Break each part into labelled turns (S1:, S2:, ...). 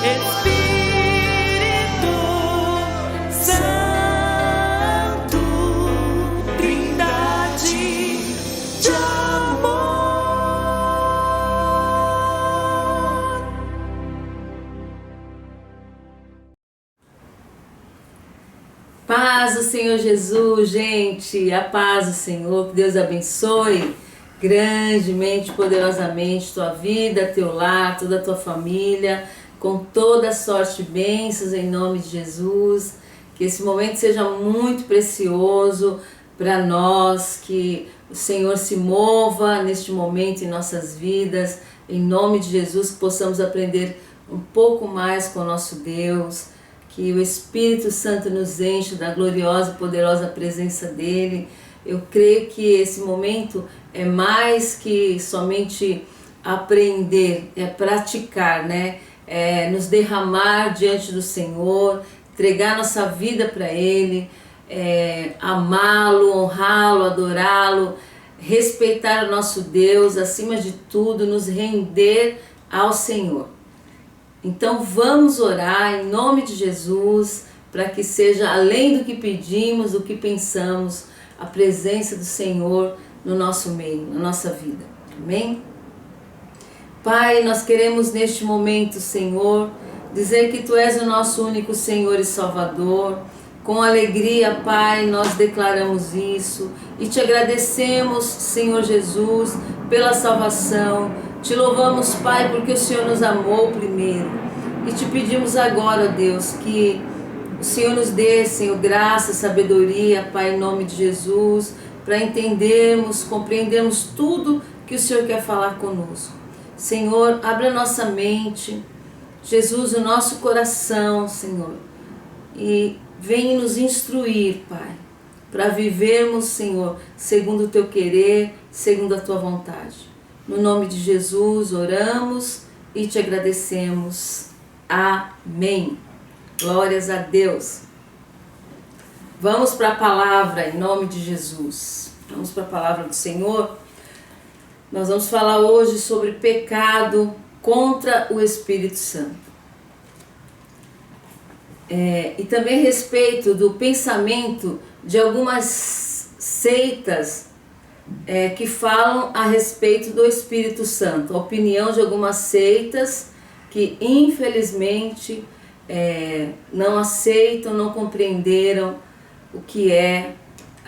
S1: Espírito Santo, Trindade de amor.
S2: Paz do Senhor Jesus, gente, a paz do Senhor, que Deus abençoe grandemente, poderosamente tua vida, teu lar, toda a tua família, com toda a sorte de bênçãos em nome de Jesus. Que esse momento seja muito precioso para nós, que o Senhor se mova neste momento em nossas vidas, em nome de Jesus, que possamos aprender um pouco mais com o nosso Deus, que o Espírito Santo nos enche da gloriosa e poderosa presença dEle. Eu creio que esse momento é mais que somente aprender, é praticar, né? É nos derramar diante do Senhor, entregar nossa vida para Ele, amá-lo, honrá-lo, adorá-lo, respeitar o nosso Deus, acima de tudo, nos render ao Senhor. Então vamos orar em nome de Jesus, para que seja além do que pedimos, do que pensamos, a presença do Senhor no nosso meio, na nossa vida. Amém? Pai, nós queremos neste momento, Senhor, dizer que Tu és o nosso único Senhor e Salvador. Com alegria, Pai, nós declaramos isso e Te agradecemos, Senhor Jesus, pela salvação. Te louvamos, Pai, porque o Senhor nos amou primeiro. E Te pedimos agora, ó Deus, que o Senhor nos dê, Senhor, graça, sabedoria, Pai, em nome de Jesus, para entendermos, compreendermos tudo que o Senhor quer falar conosco. Senhor, abre a nossa mente, Jesus, o nosso coração, Senhor, e vem nos instruir, Pai, para vivermos, Senhor, segundo o Teu querer, segundo a Tua vontade. No nome de Jesus, oramos e Te agradecemos. Amém. Glórias a Deus. Vamos para a palavra em nome de Jesus. Vamos para a palavra do Senhor. Nós vamos falar hoje sobre pecado contra o Espírito Santo. E também a respeito do pensamento de algumas seitas que falam a respeito do Espírito Santo. A opinião de algumas seitas que infelizmente não aceitam, não compreenderam o que é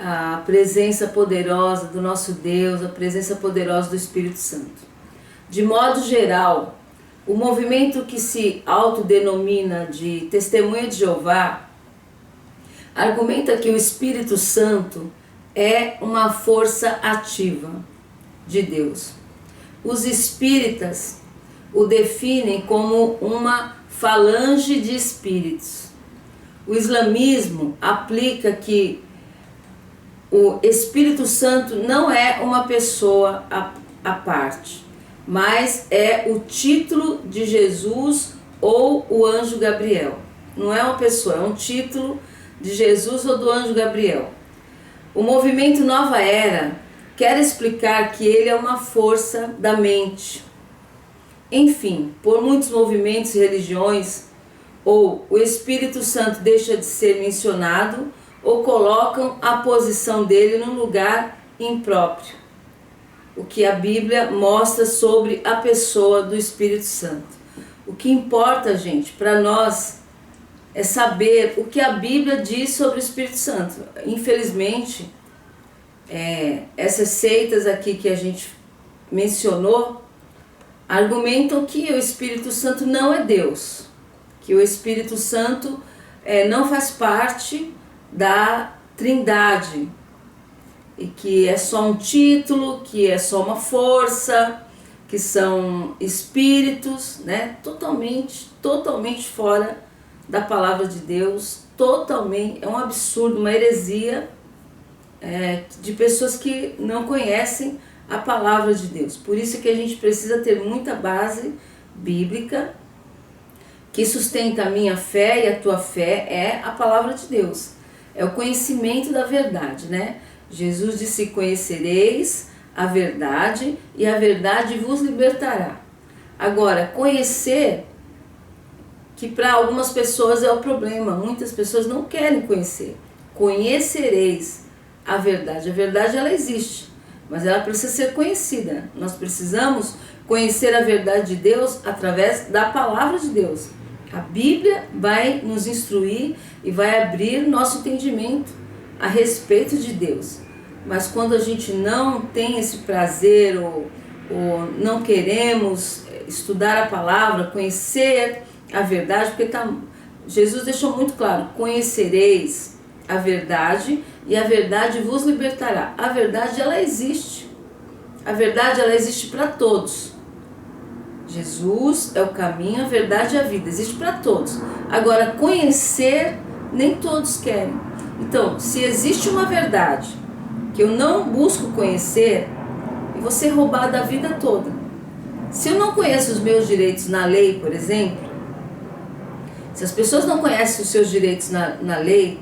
S2: a presença poderosa do nosso Deus, a presença poderosa do Espírito Santo. De modo geral, o movimento que se autodenomina de Testemunha de Jeová argumenta que o Espírito Santo é uma força ativa de Deus. Os espíritas o definem como uma falange de espíritos. O islamismo aplica que o Espírito Santo não é uma pessoa à parte, mas é o título de Jesus ou o anjo Gabriel. Não é uma pessoa, é um título de Jesus ou do anjo Gabriel. O movimento Nova Era quer explicar que ele é uma força da mente. Enfim, por muitos movimentos e religiões, ou o Espírito Santo deixa de ser mencionado, ou colocam a posição dele num lugar impróprio. O que a Bíblia mostra sobre a pessoa do Espírito Santo. O que importa, gente, para nós é saber o que a Bíblia diz sobre o Espírito Santo. Infelizmente, essas seitas aqui que a gente mencionou argumentam que o Espírito Santo não é Deus, que o Espírito Santo não faz parte da Trindade e que é só um título, que é só uma força, que são espíritos, né? Totalmente fora da palavra de Deus, totalmente, é um absurdo, uma heresia de pessoas que não conhecem a palavra de Deus. Por isso que a gente precisa ter muita base bíblica que sustenta a minha fé e a tua fé, é a palavra de Deus. É o conhecimento da verdade, né? Jesus disse: conhecereis a verdade e a verdade vos libertará. Agora, conhecer que para algumas pessoas é o problema. Muitas pessoas não querem conhecer. Conhecereis a verdade. A verdade, ela existe, mas ela precisa ser conhecida. Nós precisamos conhecer a verdade de Deus através da palavra de Deus. A Bíblia vai nos instruir e vai abrir nosso entendimento a respeito de Deus. Mas quando a gente não tem esse prazer ou não queremos estudar a palavra, conhecer a verdade, porque Jesus deixou muito claro: conhecereis a verdade e a verdade vos libertará. A verdade, ela existe. A verdade, ela existe para todos. Jesus é o caminho, a verdade e a vida. Existe para todos. Agora, conhecer, nem todos querem. Então, se existe uma verdade que eu não busco conhecer, eu vou ser roubada a vida toda. Se eu não conheço os meus direitos na lei, por exemplo, se as pessoas não conhecem os seus direitos na lei,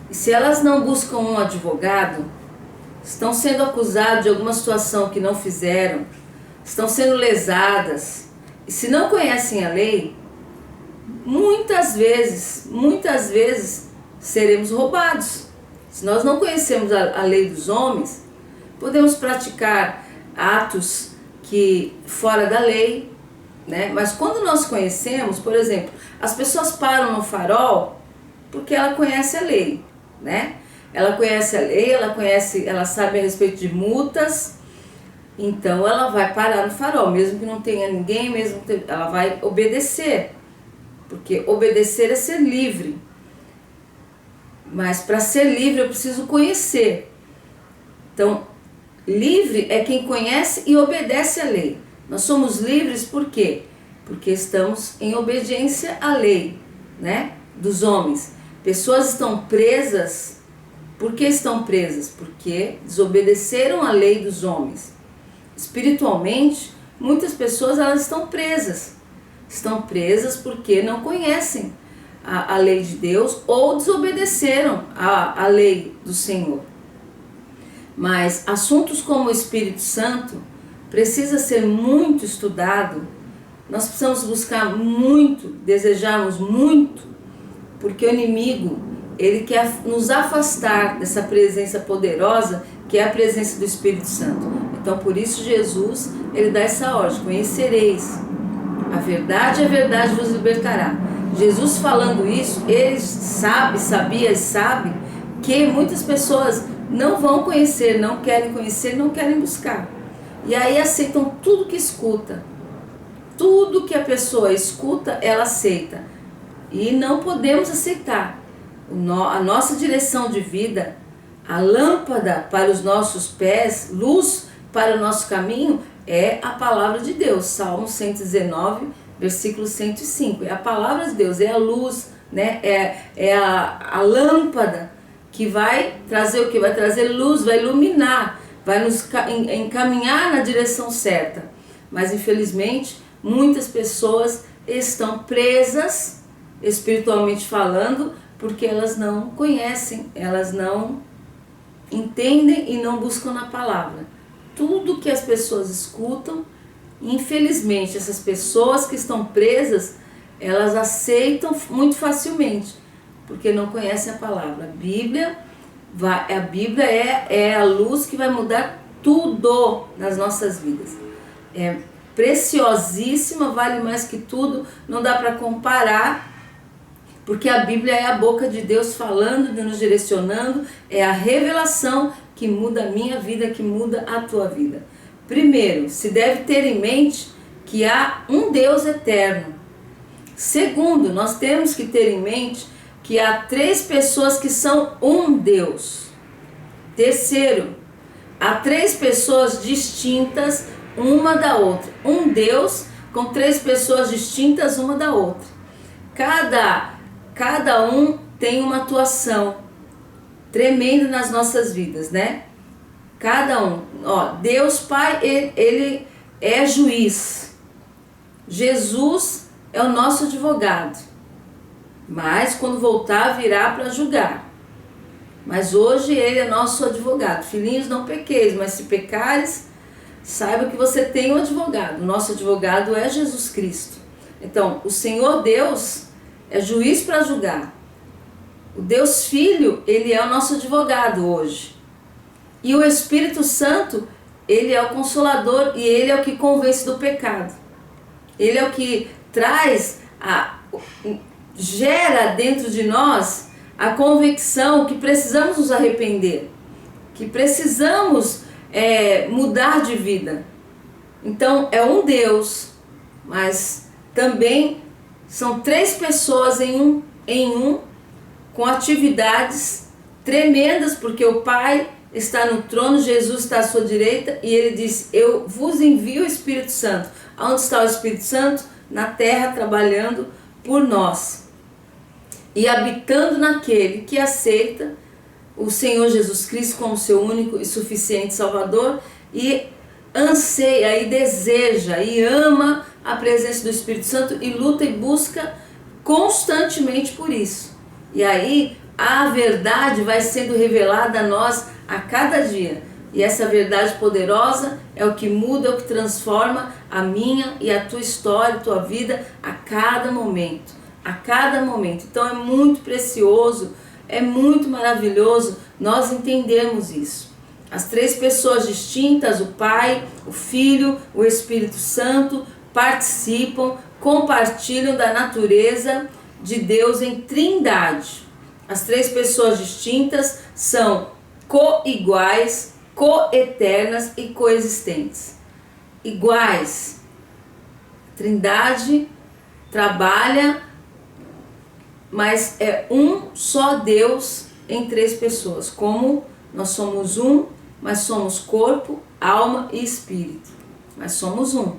S2: e se elas não buscam um advogado, estão sendo acusadas de alguma situação que não fizeram, estão sendo lesadas, e se não conhecem a lei, muitas vezes seremos roubados. Se nós não conhecemos a lei dos homens, podemos praticar atos que fora da lei, né? Mas quando nós conhecemos, por exemplo, as pessoas param no farol porque ela conhece a lei, né? Ela conhece a lei, ela sabe a respeito de multas, então ela vai parar no farol, mesmo que não tenha ninguém, ela vai obedecer, porque obedecer é ser livre. Mas para ser livre eu preciso conhecer. Então, livre é quem conhece e obedece à lei. Nós somos livres por quê? Porque estamos em obediência à lei, né, dos homens. Pessoas estão presas. Por que estão presas? Porque desobedeceram a lei dos homens. Espiritualmente, muitas pessoas elas estão presas. Estão presas porque não conhecem a lei de Deus ou desobedeceram a lei do Senhor. Mas assuntos como o Espírito Santo precisa ser muito estudado. Nós precisamos buscar muito, desejarmos muito, porque o inimigo, ele quer nos afastar dessa presença poderosa que é a presença do Espírito Santo. Então, por isso Jesus, ele dá essa ordem: conhecereis a verdade vos libertará. Jesus falando isso, ele sabia e sabe que muitas pessoas não vão conhecer, não querem conhecer, não querem buscar. E aí aceitam tudo que escuta. Tudo que a pessoa escuta, ela aceita. E não podemos aceitar. A nossa direção de vida, a lâmpada para os nossos pés, luz para o nosso caminho, é a palavra de Deus. Salmo 119, versículo 105. É a palavra de Deus, é a luz, né? É a lâmpada que vai trazer o que? Vai trazer luz, vai iluminar, vai nos encaminhar na direção certa. Mas infelizmente, muitas pessoas estão presas, espiritualmente falando, porque elas não conhecem, elas não entendem e não buscam na palavra. Tudo que as pessoas escutam, infelizmente, essas pessoas que estão presas, elas aceitam muito facilmente, porque não conhecem a palavra. A Bíblia é a luz que vai mudar tudo nas nossas vidas. É preciosíssima, vale mais que tudo, não dá para comparar, porque a Bíblia é a boca de Deus falando, nos direcionando, é a revelação que muda a minha vida, que muda a tua vida. Primeiro, se deve ter em mente que há um Deus eterno. Segundo, nós temos que ter em mente que há 3 pessoas que são um Deus. Terceiro, há 3 pessoas distintas uma da outra. Um Deus com 3 pessoas distintas uma da outra. Cada um tem uma atuação tremenda nas nossas vidas, né? Cada um. Deus Pai, ele é juiz. Jesus é o nosso advogado. Mas quando voltar, virá para julgar. Mas hoje ele é nosso advogado. Filhinhos, não pequeis, mas se pecares, saiba que você tem um advogado. O nosso advogado é Jesus Cristo. Então, o Senhor Deus é juiz para julgar. O Deus Filho, ele é o nosso advogado hoje. E o Espírito Santo, ele é o consolador e ele é o que convence do pecado. Ele é o que traz, gera dentro de nós a convicção que precisamos nos arrepender, que precisamos mudar de vida. Então é um Deus, mas também são 3 pessoas em um, com atividades tremendas, porque o Pai está no trono, Jesus está à sua direita, e ele diz: eu vos envio o Espírito Santo. Onde está o Espírito Santo? Na terra, trabalhando por nós e habitando naquele que aceita o Senhor Jesus Cristo como seu único e suficiente Salvador, e anseia e deseja e ama a presença do Espírito Santo e luta e busca constantemente por isso. E aí a verdade vai sendo revelada a nós a cada dia. E essa verdade poderosa é o que muda, é o que transforma a minha e a tua história, a tua vida a cada momento. A cada momento. Então é muito precioso, é muito maravilhoso nós entendermos isso. As 3 pessoas distintas, o Pai, o Filho, o Espírito Santo, participam, compartilham da natureza de Deus em trindade. As 3 pessoas distintas são co-iguais, co-eternas e coexistentes. Iguais. Trindade trabalha, mas é um só Deus em 3 pessoas. Como nós somos um, mas somos corpo, alma e espírito. Mas somos um.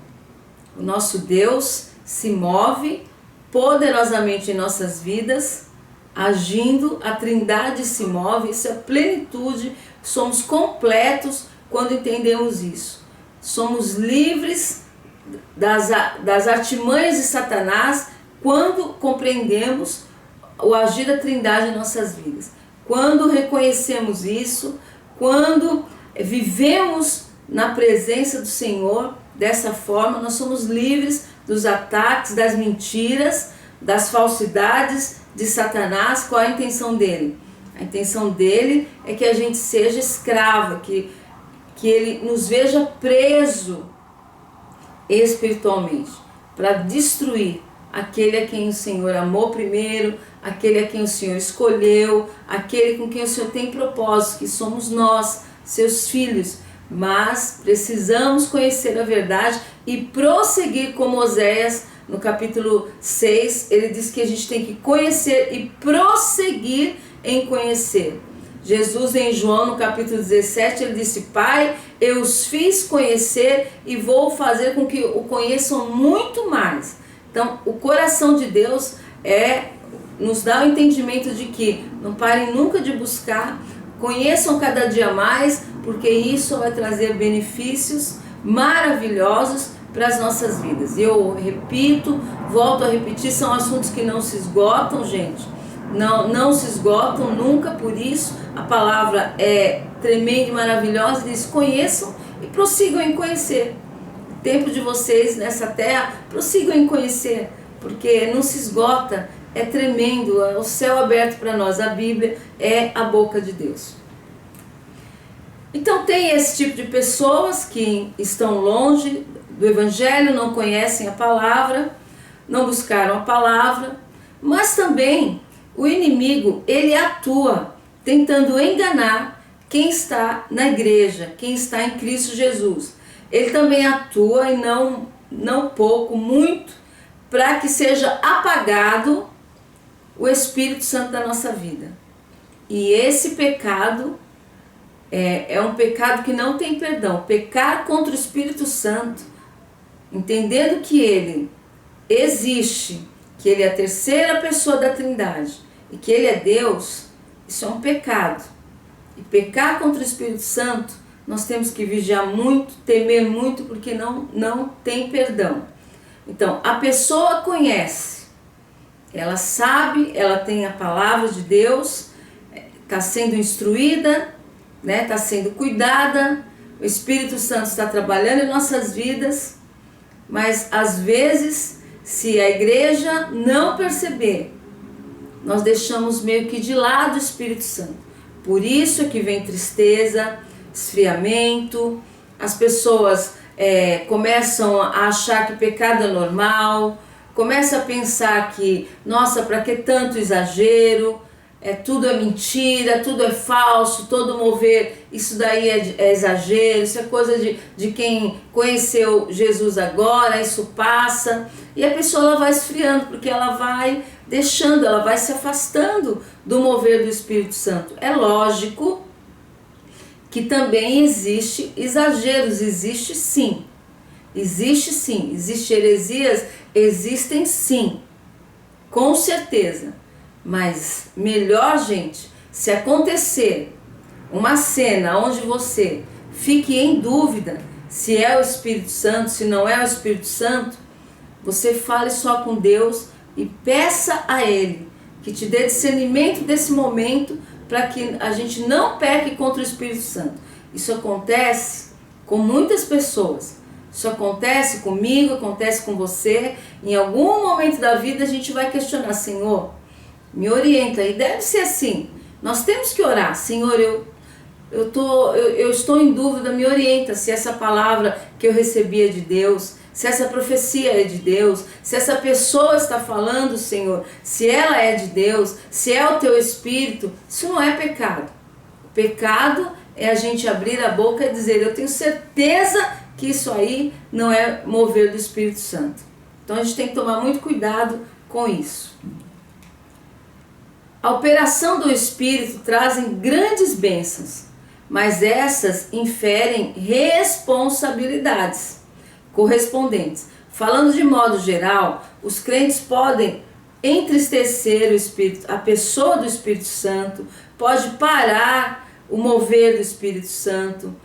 S2: O nosso Deus se move poderosamente em nossas vidas, agindo, a Trindade se move, isso é plenitude, somos completos quando entendemos isso. Somos livres das artimanhas de Satanás quando compreendemos o agir da Trindade em nossas vidas. Quando reconhecemos isso, quando vivemos na presença do Senhor dessa forma, nós somos livres dos ataques, das mentiras, das falsidades de Satanás. Qual é a intenção dele? A intenção dele é que a gente seja escrava, que ele nos veja preso espiritualmente, para destruir aquele a quem o Senhor amou primeiro, aquele a quem o Senhor escolheu, aquele com quem o Senhor tem propósito, que somos nós, seus filhos. Mas precisamos conhecer a verdade e prosseguir, como Oséias, no capítulo 6, ele diz que a gente tem que conhecer e prosseguir em conhecer. Jesus, em João, no capítulo 17, ele disse: Pai, eu os fiz conhecer e vou fazer com que o conheçam muito mais. Então, o coração de Deus nos dá o entendimento de que não parem nunca de buscar, conheçam cada dia mais, porque isso vai trazer benefícios maravilhosos para as nossas vidas. E eu repito, volto a repetir, são assuntos que não se esgotam, gente. Não se esgotam nunca, por isso a palavra é tremenda e maravilhosa. Diz: conheçam e prossigam em conhecer. O tempo de vocês nessa terra, prossigam em conhecer, porque não se esgota, é tremendo, é o céu aberto para nós. A Bíblia é a boca de Deus. Então tem esse tipo de pessoas que estão longe do Evangelho, não conhecem a palavra, não buscaram a palavra, mas também o inimigo, ele atua tentando enganar quem está na igreja, quem está em Cristo Jesus. Ele também atua, e não pouco, muito, para que seja apagado o Espírito Santo da nossa vida. E esse pecado é um pecado que não tem perdão. Pecar contra o Espírito Santo, entendendo que ele existe, que ele é a terceira pessoa da Trindade e que ele é Deus, isso é um pecado. E pecar contra o Espírito Santo, nós temos que vigiar muito, temer muito, porque não tem perdão. Então, a pessoa conhece, ela sabe, ela tem a palavra de Deus, está sendo instruída, está sendo cuidada, o Espírito Santo está trabalhando em nossas vidas, mas às vezes se a igreja não perceber, nós deixamos meio que de lado o Espírito Santo. Por isso é que vem tristeza, esfriamento, as pessoas começam a achar que pecado é normal, começam a pensar que, nossa, para que tanto exagero, tudo é mentira, tudo é falso, todo mover, isso daí é exagero, isso é coisa de quem conheceu Jesus agora, isso passa. E a pessoa ela vai esfriando, porque ela vai deixando, ela vai se afastando do mover do Espírito Santo. É lógico que também existe exageros, existe sim, existe heresias, existem sim, com certeza. Mas melhor, gente, se acontecer uma cena onde você fique em dúvida se é o Espírito Santo, se não é o Espírito Santo, você fale só com Deus e peça a Ele que te dê discernimento desse momento para que a gente não peque contra o Espírito Santo. Isso acontece com muitas pessoas. Isso acontece comigo, acontece com você. Em algum momento da vida a gente vai questionar: Senhor, me orienta. E deve ser assim. Nós temos que orar: Senhor, eu estou em dúvida, me orienta se essa palavra que eu recebi é de Deus, se essa profecia é de Deus, se essa pessoa está falando, Senhor, se ela é de Deus, se é o teu Espírito. Isso não é pecado. O pecado é a gente abrir a boca e dizer: eu tenho certeza que isso aí não é mover do Espírito Santo. Então a gente tem que tomar muito cuidado com isso. A operação do Espírito trazem grandes bênçãos, mas essas inferem responsabilidades correspondentes. Falando de modo geral, os crentes podem entristecer o Espírito, a pessoa do Espírito Santo, pode parar o mover do Espírito Santo.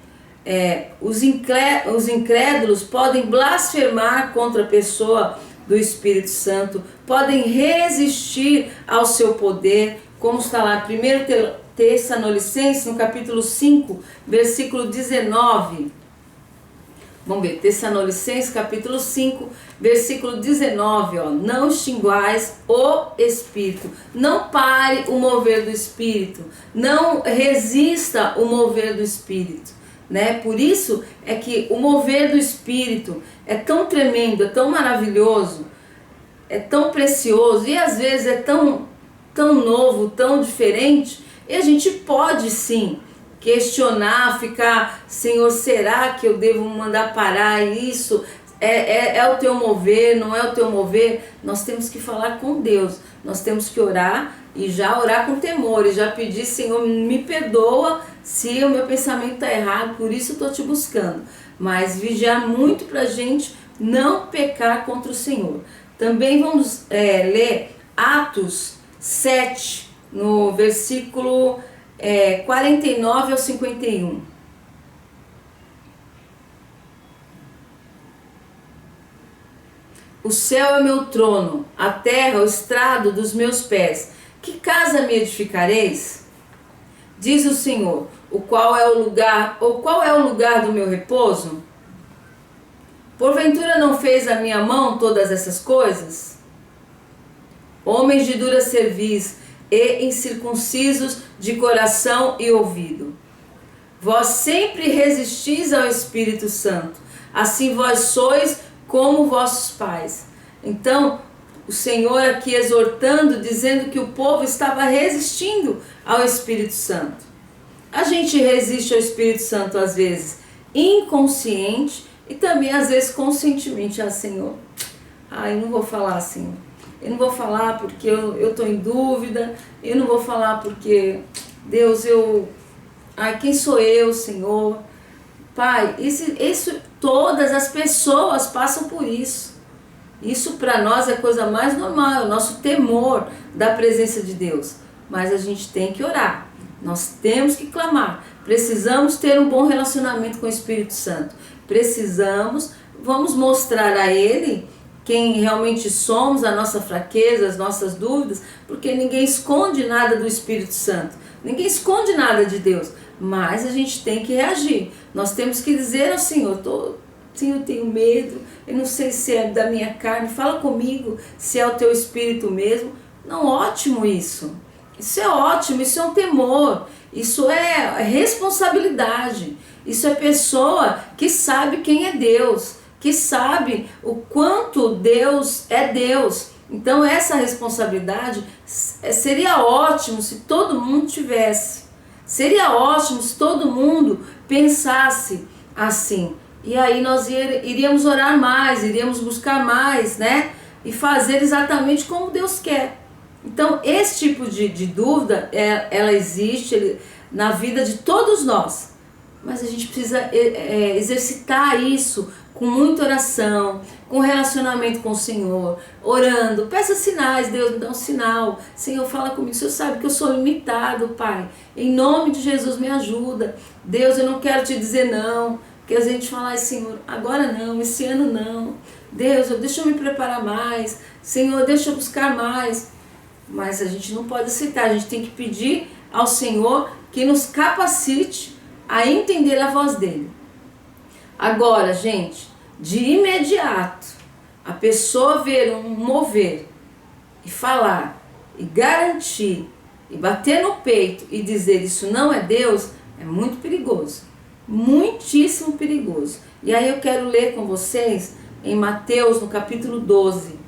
S2: Os incrédulos podem blasfemar contra a pessoa do Espírito Santo, podem resistir ao seu poder, como está lá em 1 Tessalonicenses, no capítulo 5, versículo 19. Vamos ver, Tessalonicenses, capítulo 5, versículo 19, ó. Não extinguais o Espírito, não pare o mover do Espírito, não resista o mover do Espírito. Né? Por isso é que o mover do Espírito é tão tremendo, é tão maravilhoso, é tão precioso e às vezes é tão novo, tão diferente, e a gente pode sim questionar, ficar: Senhor, será que eu devo mandar parar isso? É o teu mover, não é o teu mover? Nós temos que falar com Deus, nós temos que orar e já orar com temor e já pedir: Senhor, me perdoa se o meu pensamento está errado, por isso eu estou te buscando. Mas vigiar muito para a gente não pecar contra o Senhor. Também vamos ler Atos 7, no versículo 49 ao 51. O céu é meu trono, a terra é o estrado dos meus pés. Que casa me edificareis? Diz o Senhor. Qual é o lugar do meu repouso? Porventura não fez a minha mão todas essas coisas? Homens de dura cerviz e incircuncisos de coração e ouvido, vós sempre resistis ao Espírito Santo, assim vós sois como vossos pais. Então, o Senhor aqui exortando, dizendo que o povo estava resistindo ao Espírito Santo. A gente resiste ao Espírito Santo às vezes inconsciente e também às vezes conscientemente. Senhor, eu não vou falar, Senhor. Eu não vou falar porque eu estou em dúvida. Eu não vou falar porque, Deus, quem sou eu, Senhor? Pai, todas as pessoas passam por isso. Isso para nós é a coisa mais normal, é o nosso temor da presença de Deus. Mas a gente tem que orar. Nós temos que clamar, precisamos ter um bom relacionamento com o Espírito Santo, vamos mostrar a Ele quem realmente somos, a nossa fraqueza, as nossas dúvidas, porque ninguém esconde nada do Espírito Santo, ninguém esconde nada de Deus, mas a gente tem que reagir, nós temos que dizer ao Senhor: Senhor, eu tenho medo, eu não sei se é da minha carne, fala comigo se é o teu espírito mesmo. Não, ótimo isso. Isso é ótimo, isso é um temor, isso é responsabilidade. Isso é pessoa que sabe quem é Deus, que sabe o quanto Deus é Deus. Então essa responsabilidade seria ótimo se todo mundo tivesse. Seria ótimo se todo mundo pensasse assim. E aí nós iríamos orar mais, iríamos buscar mais, né? E fazer exatamente como Deus quer. Então esse tipo de dúvida, ela existe na vida de todos nós. Mas a gente precisa exercitar isso com muita oração, com relacionamento com o Senhor, orando. Peça sinais, Deus me dá um sinal. Senhor, fala comigo. O Senhor sabe que eu sou limitado, Pai. Em nome de Jesus, me ajuda. Deus, eu não quero te dizer não. Porque a gente fala, ai, Senhor, agora não, esse ano não. Deus, deixa eu me preparar mais. Senhor, deixa eu buscar mais. Mas a gente não pode aceitar. A gente tem que pedir ao Senhor que nos capacite a entender a voz dele. Agora, gente, de imediato, a pessoa ver um mover e falar, e garantir, e bater no peito e dizer isso não é Deus, é muito perigoso. Muitíssimo perigoso. E aí eu quero ler com vocês em Mateus, no capítulo 12.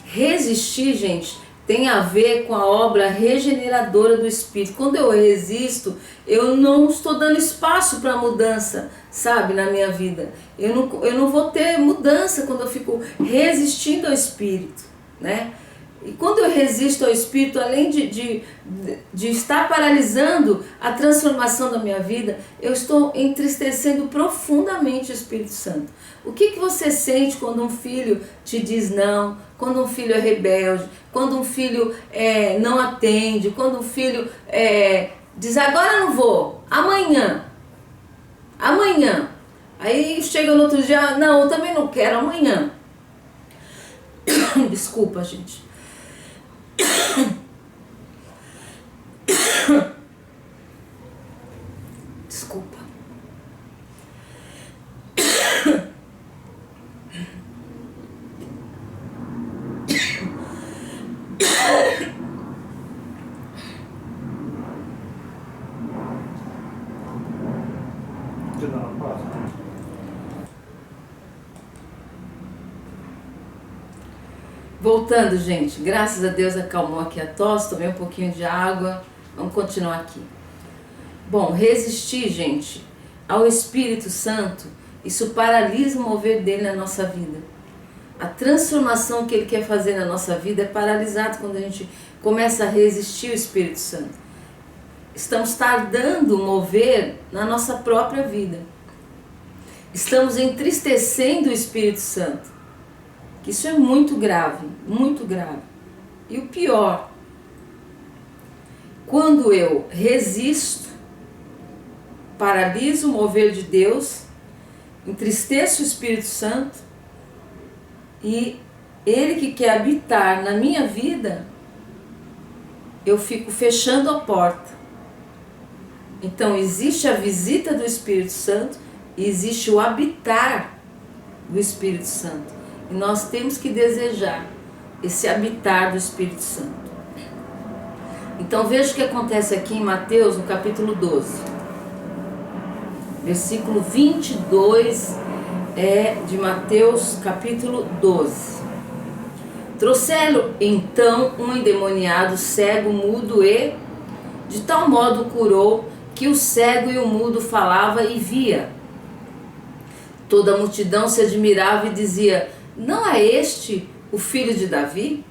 S2: Resistir, gente, tem a ver com a obra regeneradora do Espírito. Quando eu resisto, eu não estou dando espaço para mudança, sabe, na minha vida. Eu não vou ter mudança quando eu fico resistindo ao Espírito, né? E quando eu resisto ao Espírito, além de estar paralisando a transformação da minha vida, eu estou entristecendo profundamente o Espírito Santo. O que você sente quando um filho te diz não, quando um filho é rebelde, quando um filho não atende, quando um filho diz agora não vou, amanhã. Aí chega no outro dia, não, eu também não quero, amanhã. Desculpa, gente. Desculpa. Voltando, gente, graças a Deus acalmou aqui a tosse, tomei um pouquinho de água, vamos continuar aqui. Bom, resistir, gente, ao Espírito Santo, isso paralisa o mover dele na nossa vida. A transformação que ele quer fazer na nossa vida é paralisada quando a gente começa a resistir ao Espírito Santo. Estamos tardando o mover na nossa própria vida. Estamos entristecendo o Espírito Santo. Isso é muito grave, muito grave. E o pior, quando eu resisto, paraliso o mover de Deus, entristeço o Espírito Santo e ele que quer habitar na minha vida, eu fico fechando a porta. Então existe a visita do Espírito Santo e existe o habitar do Espírito Santo. E nós temos que desejar esse habitar do Espírito Santo. Então veja o que acontece aqui em Mateus, no capítulo 12. Versículo 22 de Mateus, capítulo 12. Trouxeram então um endemoniado cego, mudo e de tal modo curou que o cego e o mudo falava e via. Toda a multidão se admirava e dizia: não é este o filho de Davi?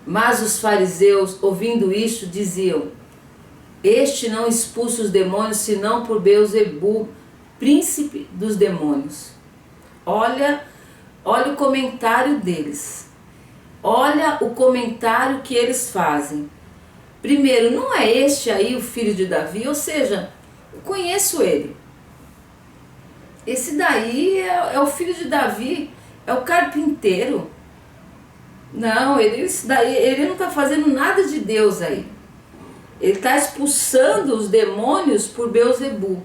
S2: Mas os fariseus, ouvindo isto, diziam: este não expulsa os demônios, senão por Beelzebu, príncipe dos demônios. Olha o comentário deles. Olha o comentário que eles fazem. Primeiro, não é este aí o filho de Davi? Ou seja, eu conheço ele. Esse daí é o filho de Davi, é o carpinteiro. Não, ele não está fazendo nada de Deus aí. Ele está expulsando os demônios por Beelzebu.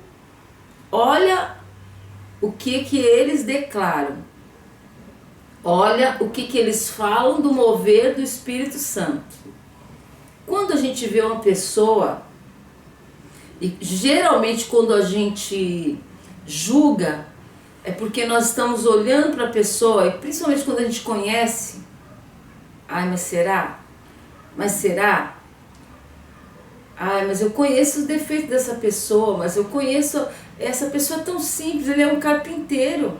S2: Olha o que eles declaram. Olha o que eles falam do mover do Espírito Santo. Quando a gente vê uma pessoa, e geralmente quando a gente julga, é porque nós estamos olhando para a pessoa, e principalmente quando a gente conhece. Ai, mas será? Mas será? Ai, mas eu conheço os defeitos dessa pessoa, mas eu conheço... Essa pessoa é tão simples, ele é um carpinteiro.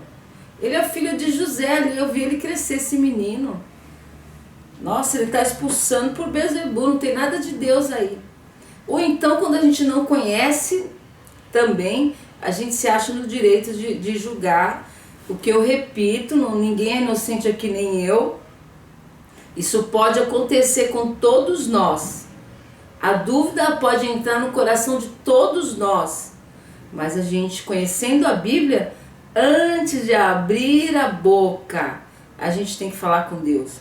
S2: Ele é o filho de José, eu vi ele crescer, esse menino. Nossa, ele está expulsando por Beelzebu, não tem nada de Deus aí. Ou então, quando a gente não conhece, também a gente se acha no direito de julgar. O que eu repito, ninguém é inocente aqui, nem eu. Isso pode acontecer com todos nós. A dúvida pode entrar no coração de todos nós. Mas a gente, conhecendo a Bíblia, antes de abrir a boca, a gente tem que falar com Deus.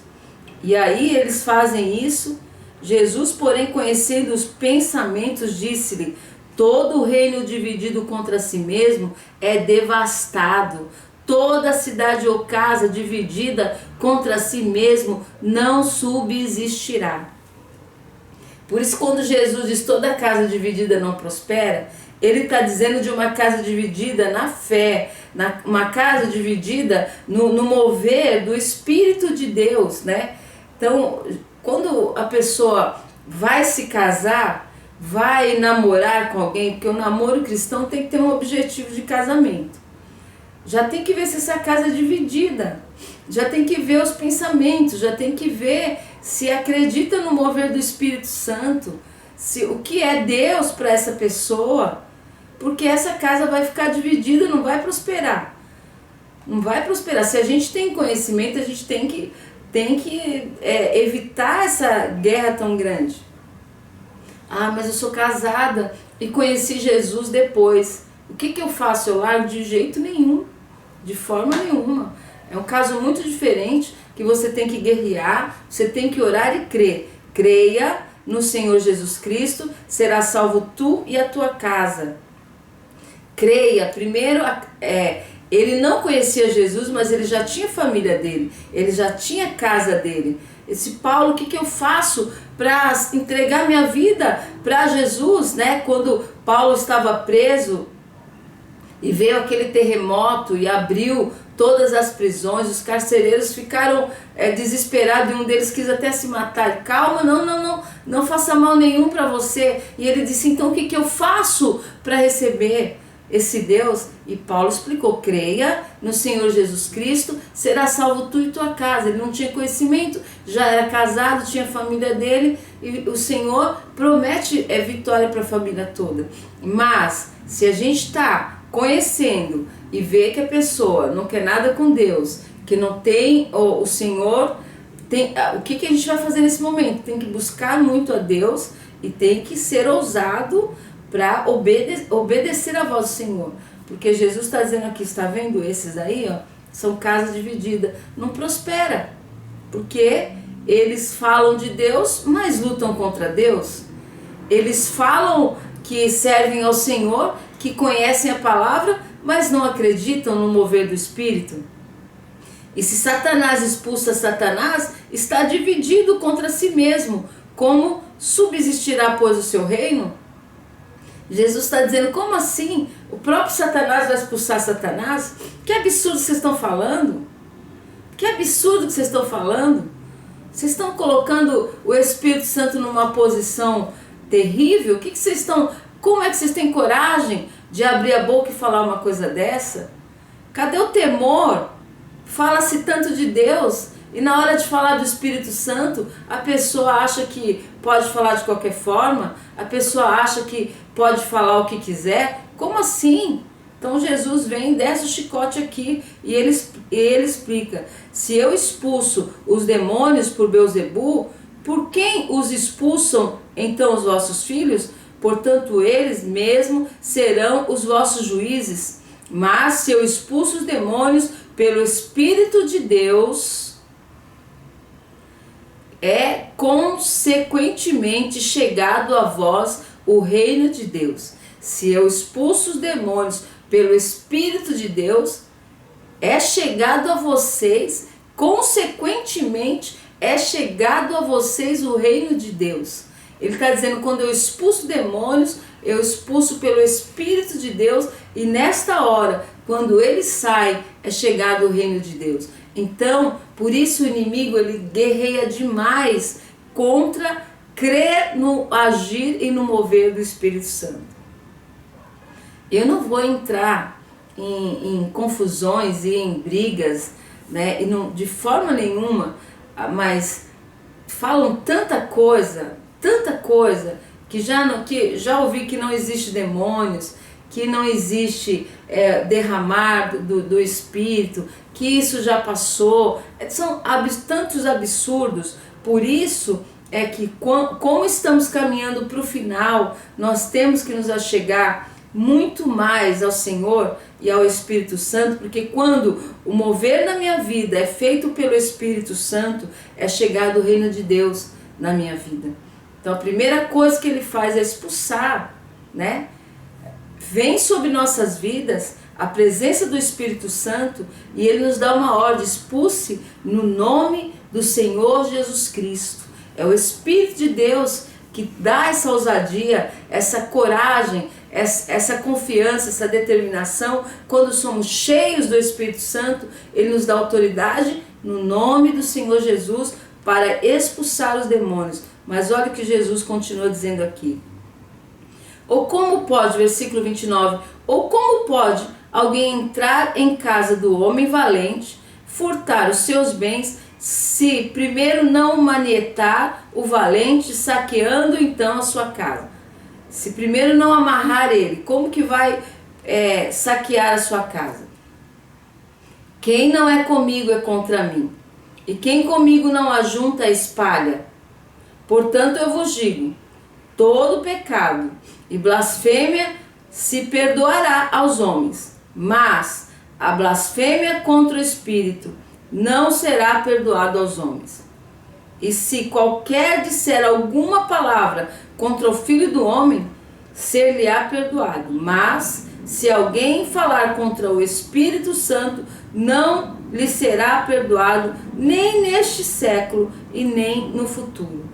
S2: E aí eles fazem isso. Jesus, porém, conhecendo os pensamentos, disse-lhe: todo reino dividido contra si mesmo é devastado. Toda cidade ou casa dividida contra si mesmo não subsistirá. Por isso, quando Jesus diz toda casa dividida não prospera, ele está dizendo de uma casa dividida na fé, uma casa dividida no mover do Espírito de Deus, né? Então, quando a pessoa vai se casar, vai namorar com alguém, porque o namoro cristão tem que ter um objetivo de casamento. Já tem que ver se essa casa é dividida, já tem que ver os pensamentos, já tem que ver se acredita no mover do Espírito Santo, se o que é Deus para essa pessoa, porque essa casa vai ficar dividida, não vai prosperar. Não vai prosperar. Se a gente tem conhecimento, a gente tem que evitar essa guerra tão grande. Ah, mas eu sou casada e conheci Jesus depois. O que eu faço? Eu largo? De jeito nenhum, de forma nenhuma. É um caso muito diferente, que você tem que guerrear, você tem que orar e crer. Creia no Senhor Jesus Cristo, será salvo tu e a tua casa. Creia, primeiro, ele não conhecia Jesus, mas ele já tinha família dele, ele já tinha casa dele. Esse Paulo, o que eu faço para entregar minha vida para Jesus, né? Quando Paulo estava preso e veio aquele terremoto e abriu todas as prisões, os carcereiros ficaram desesperados, e um deles quis até se matar. Calma, não faça mal nenhum para você. E ele disse, então o que eu faço para receber esse Deus? E Paulo explicou: creia no Senhor Jesus Cristo, será salvo tu e tua casa. Ele não tinha conhecimento, já era casado, tinha a família dele, e o Senhor promete vitória para a família toda. Mas se a gente está conhecendo e vê que a pessoa não quer nada com Deus, que não tem o Senhor, o que a gente vai fazer nesse momento? Tem que buscar muito a Deus e tem que ser ousado para obedecer a voz do Senhor. Porque Jesus está dizendo aqui, está vendo esses aí, ó, são casas divididas, não prospera, porque eles falam de Deus, mas lutam contra Deus. Eles falam que servem ao Senhor, que conhecem a palavra, mas não acreditam no mover do Espírito. E se Satanás expulsa Satanás, está dividido contra si mesmo. Como subsistirá, pois, o seu reino? Jesus está dizendo, como assim? O próprio Satanás vai expulsar Satanás? Que absurdo vocês estão falando? Que absurdo que vocês estão falando? Vocês estão colocando o Espírito Santo numa posição terrível? O que vocês estão... Como é que vocês têm coragem de abrir a boca e falar uma coisa dessa? Cadê o temor? Fala-se tanto de Deus, e na hora de falar do Espírito Santo, a pessoa acha que pode falar de qualquer forma, a pessoa acha que pode falar o que quiser. Como assim? Então Jesus vem, desce o chicote aqui e ele explica: se eu expulso os demônios por Beelzebu, por quem os expulsam então os vossos filhos? Portanto, eles mesmos serão os vossos juízes. Mas se eu expulso os demônios pelo Espírito de Deus, é consequentemente chegado a vós o reino de Deus. Se eu expulso os demônios pelo Espírito de Deus, é chegado a vocês, consequentemente, é chegado a vocês o reino de Deus. Ele está dizendo, quando eu expulso demônios, eu expulso pelo Espírito de Deus, e nesta hora, quando ele sai, é chegado o reino de Deus. Então, por isso o inimigo, ele guerreia demais contra crer no agir e no mover do Espírito Santo. Eu não vou entrar em confusões e em brigas, né, e não, de forma nenhuma, mas falam tanta coisa, que já ouvi que não existe demônios, que não existe derramar do Espírito, que isso já passou. São tantos absurdos. Por isso é que, como estamos caminhando para o final, nós temos que nos achegar muito mais ao Senhor e ao Espírito Santo, porque quando o mover na minha vida é feito pelo Espírito Santo, é chegado o reino de Deus na minha vida. Então a primeira coisa que ele faz é expulsar, né? Vem sobre nossas vidas a presença do Espírito Santo e ele nos dá uma ordem: expulse no nome do Senhor Jesus Cristo. É o Espírito de Deus que dá essa ousadia, essa coragem, essa confiança, essa determinação. Quando somos cheios do Espírito Santo, ele nos dá autoridade no nome do Senhor Jesus para expulsar os demônios. Mas olha o que Jesus continua dizendo aqui. Ou como pode, versículo 29, ou como pode alguém entrar em casa do homem valente, furtar os seus bens, se primeiro não manietar o valente, saqueando então a sua casa? Se primeiro não amarrar ele, como que vai saquear a sua casa? Quem não é comigo é contra mim, e quem comigo não ajunta espalha. Portanto eu vos digo, todo pecado e blasfêmia se perdoará aos homens, mas a blasfêmia contra o Espírito não será perdoado aos homens. E se qualquer disser alguma palavra contra o Filho do Homem, ser-lhe-á perdoado. Mas se alguém falar contra o Espírito Santo, não lhe será perdoado, nem neste século e nem no futuro.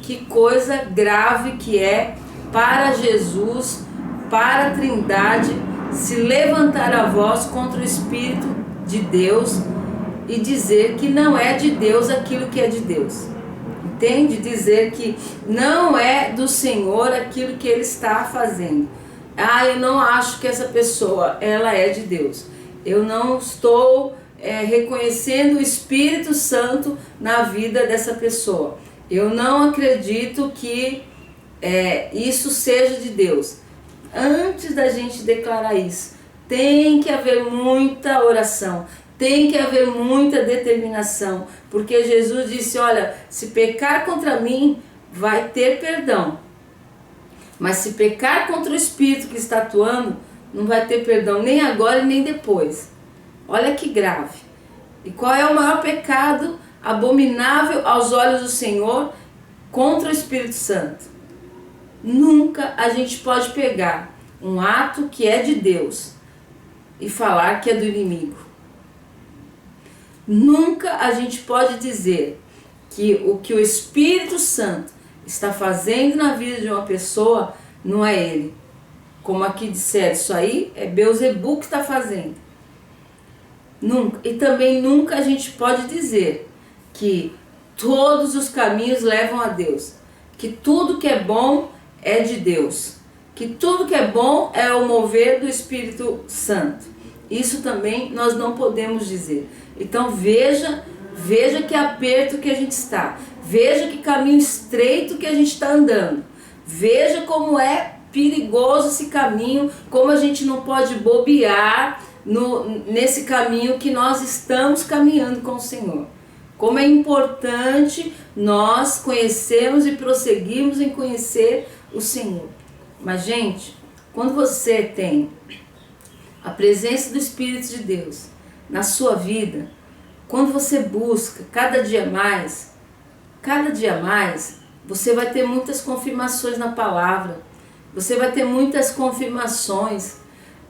S2: Que coisa grave que é para Jesus, para a Trindade, se levantar a voz contra o Espírito de Deus e dizer que não é de Deus aquilo que é de Deus. Entende? Dizer que não é do Senhor aquilo que ele está fazendo. Eu não acho que essa pessoa, ela é de Deus. Eu não estou reconhecendo o Espírito Santo na vida dessa pessoa. Eu não acredito que isso seja de Deus. Antes da gente declarar isso, tem que haver muita oração, tem que haver muita determinação, porque Jesus disse, olha, se pecar contra mim, vai ter perdão. Mas se pecar contra o Espírito que está atuando, não vai ter perdão nem agora e nem depois. Olha que grave. E qual é o maior pecado abominável aos olhos do Senhor contra o Espírito Santo? Nunca a gente pode pegar um ato que é de Deus e falar que é do inimigo. Nunca a gente pode dizer que o que o Espírito Santo está fazendo na vida de uma pessoa não é ele. Como aqui disseram, isso aí é Beelzebul que está fazendo. Nunca. E também nunca a gente pode dizer que todos os caminhos levam a Deus, que tudo que é bom é de Deus, que tudo que é bom é o mover do Espírito Santo. Isso também nós não podemos dizer. Então veja que aperto que a gente está, veja que caminho estreito que a gente está andando, veja como é perigoso esse caminho, como a gente não pode bobear nesse caminho que nós estamos caminhando com o Senhor. Como é importante nós conhecermos e prosseguirmos em conhecer o Senhor. Mas, gente, quando você tem a presença do Espírito de Deus na sua vida, quando você busca cada dia mais, cada dia mais, você vai ter muitas confirmações na palavra. Você vai ter muitas confirmações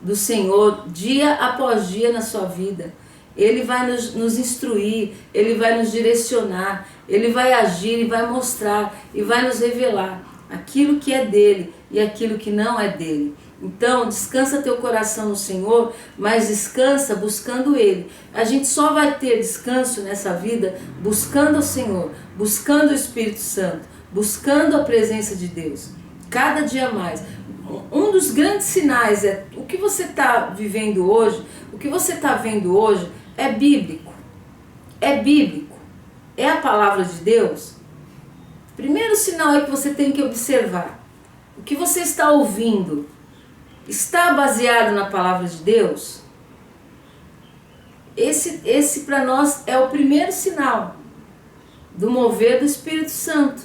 S2: do Senhor dia após dia na sua vida. Ele vai nos instruir, Ele vai nos direcionar, Ele vai agir e vai mostrar e vai nos revelar aquilo que é dele e aquilo que não é dele. Então, descansa teu coração no Senhor, mas descansa buscando Ele. A gente só vai ter descanso nessa vida buscando o Senhor, buscando o Espírito Santo, buscando a presença de Deus. Cada dia mais. Um dos grandes sinais é o que você está vivendo hoje, o que você está vendo hoje é bíblico. É bíblico. É a palavra de Deus. Primeiro sinal é que você tem que observar. O que você está ouvindo está baseado na palavra de Deus? Esse para nós é o primeiro sinal do mover do Espírito Santo.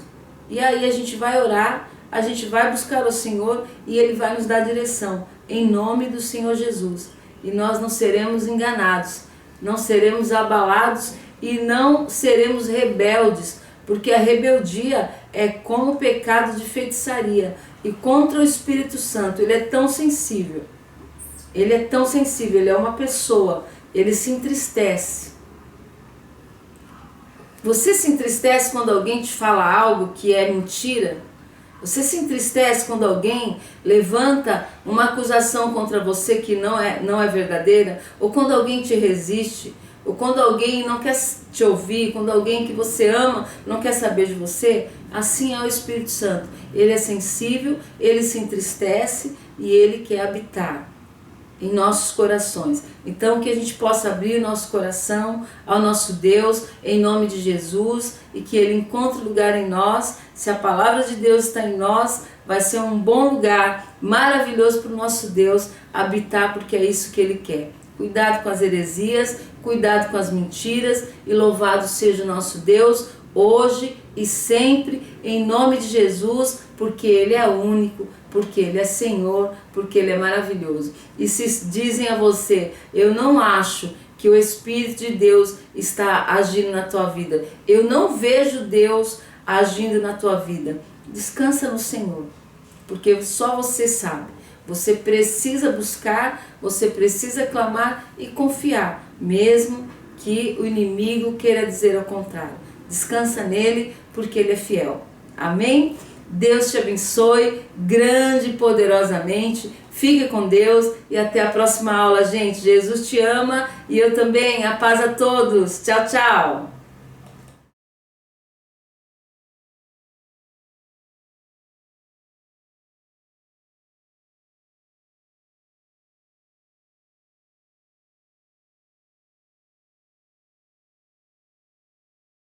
S2: E aí a gente vai orar, a gente vai buscar o Senhor e Ele vai nos dar direção, em nome do Senhor Jesus. E nós não seremos enganados, não seremos abalados e não seremos rebeldes, porque a rebeldia é como o pecado de feitiçaria e contra o Espírito Santo. Ele é tão sensível, ele é tão sensível, ele é uma pessoa, ele se entristece. Você se entristece quando alguém te fala algo que é mentira? Você se entristece quando alguém levanta uma acusação contra você que não é verdadeira? Ou quando alguém te resiste? Ou quando alguém não quer te ouvir? Quando alguém que você ama não quer saber de você? Assim é o Espírito Santo. Ele é sensível, ele se entristece e ele quer habitar em nossos corações. Então que a gente possa abrir o nosso coração ao nosso Deus em nome de Jesus e que Ele encontre lugar em nós. Se a palavra de Deus está em nós, vai ser um bom lugar, maravilhoso para o nosso Deus habitar, porque é isso que Ele quer. Cuidado com as heresias, cuidado com as mentiras e louvado seja o nosso Deus hoje e sempre em nome de Jesus, porque Ele é único, porque Ele é Senhor, porque Ele é maravilhoso. E se dizem a você, eu não acho que o Espírito de Deus está agindo na tua vida, eu não vejo Deus agindo na tua vida, descansa no Senhor, porque só você sabe. Você precisa buscar, você precisa clamar e confiar, mesmo que o inimigo queira dizer ao contrário. Descansa nele, porque Ele é fiel. Amém? Deus te abençoe grande e poderosamente. Fique com Deus e até a próxima aula, gente. Jesus te ama e eu também. A paz a todos. Tchau, tchau.